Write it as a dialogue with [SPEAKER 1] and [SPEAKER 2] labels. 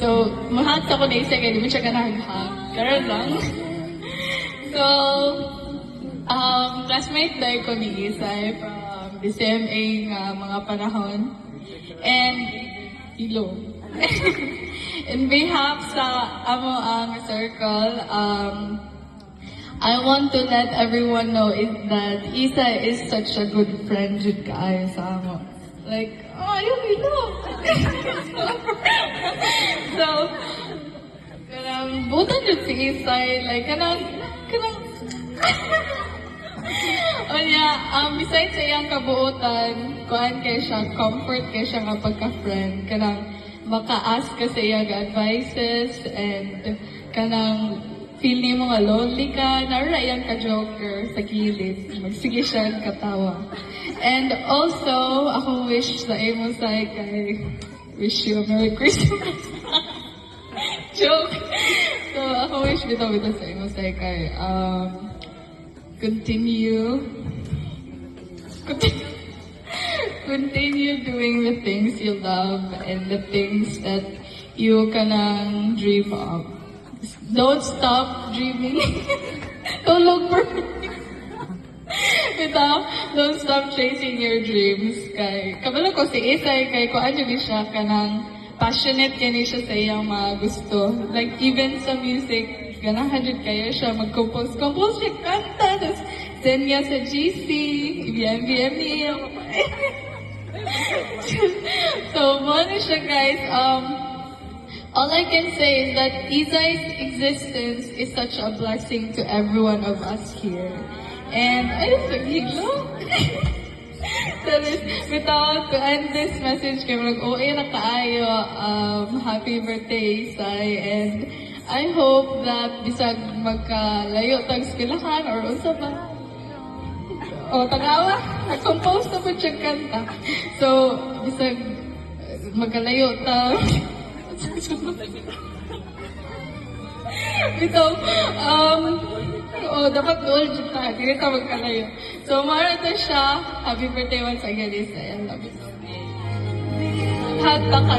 [SPEAKER 1] So, mahal sa ko na isa, kaya di mo siya ganaghag. Karoon lang. So, classmate dahil ko ni Isay from the CMA nga mga panahon. And, ilo. In behalf sa amo ang circle, I want to let everyone know is that Isa is such a good friend jud kaayo sa amo. Like, oh, yung ilo. So, butan jud si Isay, like, kanang, o niya, besides sa iyang kabuutan, kuhaan kay siya, comfort kay siya nga pagka-friend, kanang maka-ask ka sa iyang advices, and kanang feel ni mo nga lonely ka, nara iyang ka-joker sa gilid, magsige siya katawa. And also, ako wish sa imo sa kay, wish you a Merry Christmas. Joke! So, ako wish bitaw sa imo sa kay, continue doing the things you love and the things that you can dream of. Don't stop dreaming. Don't look for don't stop chasing your dreams. Kay kabalo ko si Isay kay ko adyo siya kanang passionate kani siya sa iyang mga gusto. Like even sa music, ganahan jud kayo siya mag-compose siya kanta, tapos send niya sa GC, i-BM niya. So, ano siya guys, all I can say is that Isay's existence is such a blessing to every one of us here. And, ay, sagiglo. So, without to end this message, kaya mag-OA na kaayo, happy birthday, Isay, and I hope that bisag magkalayo tag eskwelahan or unsa ba? O tagawa, nag-compose na po siya kanta. So, bisag magkalayo tag ito, dapat doon dyan tayo, hindi ka magkalayo. So, marata siya, happy birthday once again, Isay, I love you. Hagta ka